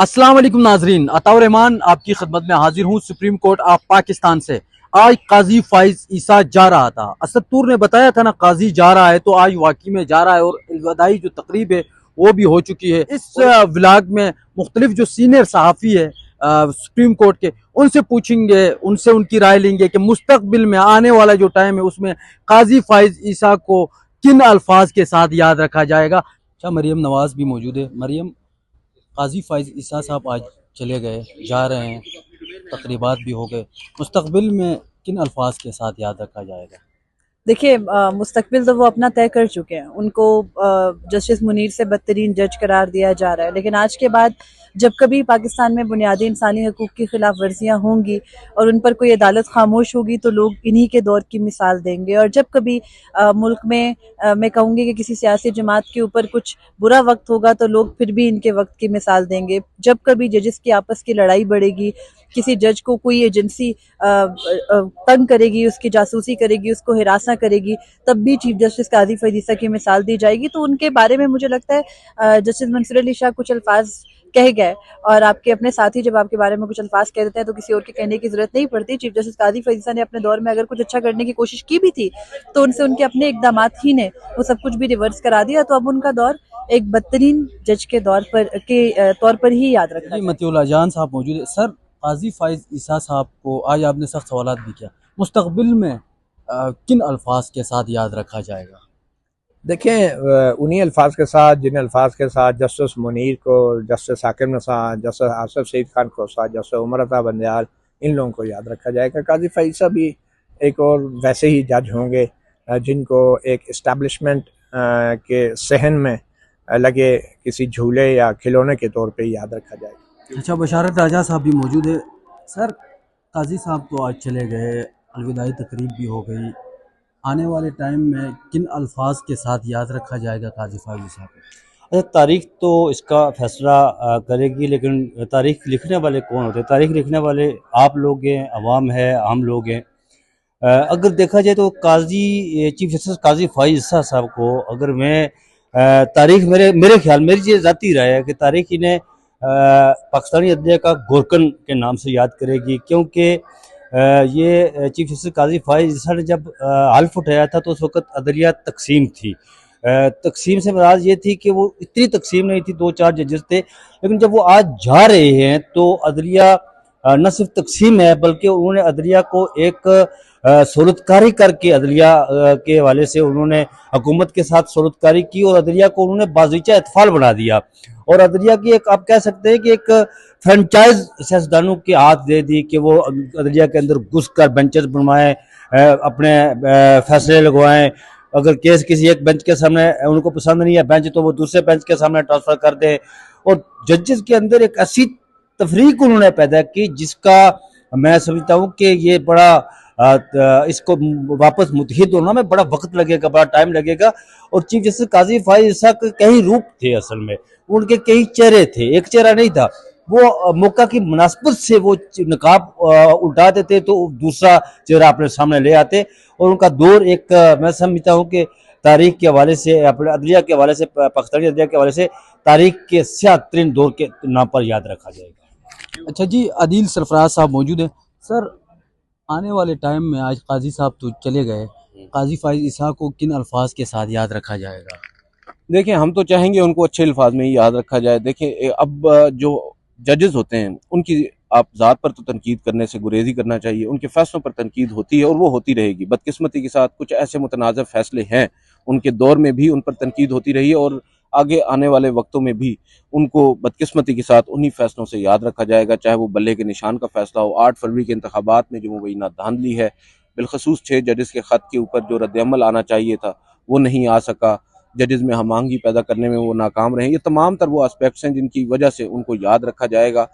अस्सलाम वालेकुम नाजरीन, अताउर रहमान आपकी खिदमत में हाजिर हूँ सुप्रीम कोर्ट ऑफ पाकिस्तान से। आज काजी फाइज ईसा जा रहा था। असद तूर ने बताया था ना काजी जा रहा है, तो आज वाकई में जा रहा है और अलविदाई जो तकरीब है वो भी हो चुकी है। इस व्लॉग में मुख्तलिफ जो सीनियर सहाफ़ी है सुप्रीम कोर्ट के, उनसे पूछेंगे, उनसे उनकी राय लेंगे कि मुस्तकबिल में आने वाला जो टाइम है उसमें काजी फाइज ईसा को किन अल्फाज के साथ याद रखा जाएगा। अच्छा, मरियम नवाज भी मौजूद है। मरियम, काजी फाइज ईसा साहब आज चले गए, जा रहे हैं, तकरीबात भी हो गए, मुस्तकबिल में किन अल्फाज के साथ याद रखा जाएगा? देखिए, मुस्तकबिल तो वो अपना तय कर चुके हैं। उनको जस्टिस मुनीर से बदतरीन जज करार दिया जा रहा है, लेकिन आज के बाद जब कभी पाकिस्तान में बुनियादी इंसानी हकूक़ की खिलाफ वर्जियाँ होंगी और उन पर कोई अदालत खामोश होगी तो लोग इन्हीं के दौर की मिसाल देंगे। और जब कभी मुल्क में मैं कहूँगी कि किसी सियासी जमात के ऊपर कुछ बुरा वक्त होगा तो लोग फिर भी इनके वक्त की मिसाल देंगे। जब कभी जजेस की आपस की लड़ाई बढ़ेगी, किसी जज को कोई एजेंसी तंग करेगी, उसकी जासूसी करेगी, उसको हिरासा करेगी, तब भी चीफ जस्टिस काजी फैज़ ईसा की मिसाल दी जाएगी। तो उनके बारे में मुझे लगता है जस्टिस मंसूर अली शाह कुछ अल्फाज कह गए, और आपके अपने साथी जब आपके बारे में कुछ अल्फाज कह देते हैं तो किसी और के कहने की जरूरत नहीं पड़ती। चीफ जस्टिस काजी फैज़ ईसा ने अपने दौर में अगर कुछ अच्छा करने की कोशिश की भी थी तो उनसे उनके अपने इकदाम ही ने वो सब कुछ भी रिवर्स करा दिया। तो अब उनका दौर एक बदतरीन जज के तौर पर ही याद रखा जी, जाए। मतिउल्लाह जान साहब मौजूद है। सर, काजी फाइज ईसा साहब को आज आपने सख्त सवालात भी किया, मुस्तकबिल में किन अल्फाज के साथ याद रखा जाएगा? देखें, उन्हीं अल्फाज के साथ जिन अल्फाज के साथ जस्टिस मुनीर को, जस्टिस हाकिम नसार, जस्टिस आसफ सईद खान को साथ, जस्टिस उमर अता बंदयाल, इन लोगों को याद रखा जाएगा। काजी फैज़ ईसा भी एक और वैसे ही जज होंगे जिनको एक इस्टेब्लिशमेंट के सहन में लगे किसी झूले या खिलौने के तौर पे याद रखा जाएगा। अच्छा, बशारत राजा साहब भी मौजूद है। सर, काजी साहब तो आज चले गए, अलविदाई तकरीब भी हो गई, आने वाले टाइम में किन अल्फाज के साथ याद रखा जाएगा काजी फाइज साहब को? अच्छा, तारीख तो इसका फैसला करेगी, लेकिन तारीख लिखने वाले कौन होते हैं? तारीख लिखने वाले आप लोग हैं, अवाम है, हम लोग हैं। अगर देखा जाए तो चीफ जस्टिस काजी फाइज ईसा साहब को अगर मैं तारीख मेरे मेरे ख्याल मेरी ये ज़ाती राय है कि तारीख इन्हें पाकिस्तानी अदलिया का गोरकन के नाम से याद करेगी, क्योंकि ये चीफ जस्टिस काजी फाइज ईसा ने जब हल्फ उठाया था तो उस वक्त अदलिया तकसीम थी। तकसीम से मुराद ये थी कि वो इतनी तकसीम नहीं थी, 2-4 जजेस थे, लेकिन जब वो आज जा रहे हैं तो अदलिया न सिर्फ तकसीम है बल्कि उन्होंने अदलिया को एक सहूलतकारी करके अदलिया के हवाले से उन्होंने हुकूमत के साथ सहूलतकारी की और अदलिया को उन्होंने बाज़ीचा इत्फाल बना दिया और अदलिया की एक आप कह सकते हैं कि एक फ्रेंचाइज सियासतदानों के हाथ दे दी कि वो अदलिया के अंदर घुस कर बेंचेस बनवाएं, अपने फैसले लगवाएं। अगर केस किसी एक बेंच के सामने उनको पसंद नहीं है बेंच, तो वो दूसरे बेंच के सामने ट्रांसफर कर दें। और जजेस के अंदर एक ऐसी तफरीक उन्होंने पैदा की जिसका मैं समझता हूँ कि ये बड़ा इसको वापस मुतहिद होना में बड़ा वक्त लगेगा, बड़ा टाइम लगेगा। और चीफ जस्टिस काजी फाइज ईसा के कई रूप थे, असल में उनके कई चेहरे थे, एक चेहरा नहीं था। वो मौका की मुनासबत से वो नकाब उल्टा देते तो दूसरा चेहरा अपने सामने ले आते और उनका दौर एक मैं समझता हूँ कि तारीख के हवाले से, अपने अदलिया के हवाले से, पाकिस्तानी अदलिया के हवाले से तारीख के स्याह-तरीन दौर के नाम पर याद रखा जाएगा। अच्छा जी, आदिल सरफराज साहब मौजूद हैं। सर, आने वाले टाइम में आज काजी साहब तो चले गए, काजी फाइज ईसा को किन अल्फाज के साथ याद रखा जाएगा? देखिए, हम तो चाहेंगे उनको अच्छे अल्फाज में ही याद रखा जाए। देखिए, अब जो जजेस होते हैं उनकी आप ज़ात पर तो तनकीद करने से गुरेज़ी करना चाहिए, उनके फैसलों पर तनकीद होती है और वो होती रहेगी। बदकिस्मती के साथ कुछ ऐसे मुतनाज़ फैसले हैं, उनके दौर में भी उन पर तनकीद होती रही है और आगे आने वाले वक्तों में भी उनको बदकिस्मती के साथ उन्हीं फैसलों से याद रखा जाएगा, चाहे वो बल्ले के निशान का फैसला हो। 8 फरवरी के इंतखाबात में जो मुबैना धांधली है, बिलखसूस 6 जजेस के ख़त के ऊपर जो रद्द-ए-अमल आना चाहिए था वो नहीं आ सका, जजेस में हम-आहंगी पैदा करने में वो नाकाम रहे। ये तमाम तर वो एस्पेक्ट्स हैं जिनकी वजह से उनको याद रखा जाएगा।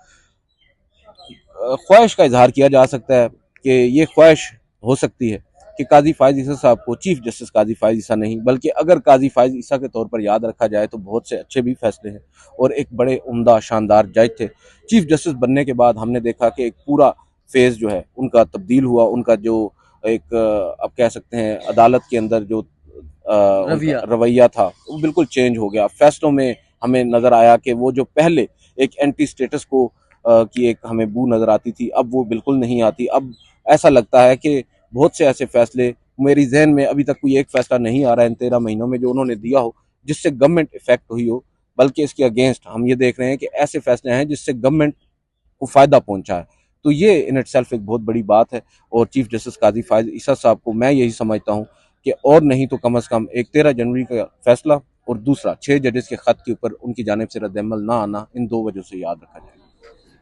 ख्वाहिश का इजहार किया जा सकता है कि ये ख्वाहिश हो सकती है कि काजी फाइज ईसा साहब को चीफ जस्टिस काजी फाइज ईसा नहीं बल्कि अगर काजी फाइज ईसा के तौर पर याद रखा जाए तो बहुत से अच्छे भी फैसले हैं और एक बड़े उम्दा शानदार जज थे। चीफ जस्टिस बनने के बाद हमने देखा कि एक पूरा फेज़ जो है उनका तब्दील हुआ, उनका जो एक आप कह सकते हैं अदालत के अंदर जो रवैया था वो बिल्कुल चेंज हो गया। फैसलों में हमें नज़र आया कि वो जो पहले एक एंटी स्टेटस को की एक हमें बू नज़र आती थी, अब वो बिल्कुल नहीं आती। अब ऐसा लगता है कि बहुत से ऐसे फैसले, मेरी जहन में अभी तक कोई एक फैसला नहीं आ रहा है इन 13 महीनों में जो उन्होंने दिया हो जिससे गवर्नमेंट इफेक्ट हुई हो, बल्कि इसके अगेंस्ट हम ये देख रहे हैं कि ऐसे फैसले हैं जिससे गवर्नमेंट को फ़ायदा पहुंचा है। तो ये इन इटसेल्फ एक बहुत बड़ी बात है। और चीफ जस्टिस काजी फायज ईसा साहब को मैं यही समझता हूँ कि और नहीं तो कम अज़ कम एक 13 जनवरी का फैसला और दूसरा 6 जजेस के ख़त के ऊपर उनकी जानिब से रद्द-ए-अमल ना आना, इन 2 वजहों से याद रखा जाए।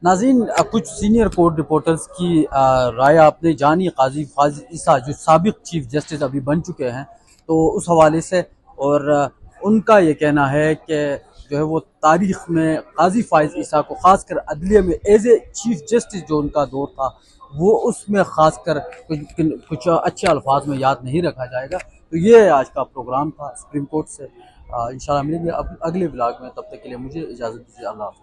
नाज़रीन, कुछ सीनियर कोर्ट रिपोर्टर्स की राय आपने जानी काजी फायज ईसा जो साबिक चीफ जस्टिस अभी बन चुके हैं, तो उस हवाले से। और उनका ये कहना है कि जो है वो तारीख़ में काजी फायज ईसा को ख़ासकर अदलिया में एज ए चीफ जस्टिस जो उनका दौर था वो उसमें ख़ासकर कुछ अच्छे अल्फाज में याद नहीं रखा जाएगा। तो ये आज का प्रोग्राम था सुप्रीम कोर्ट से। इंशाल्लाह मिलेंगे अब अगले ब्लॉग में, तब तक के लिए मुझे इजाज़त दीजिए। अल्लाह हाफ़िज़।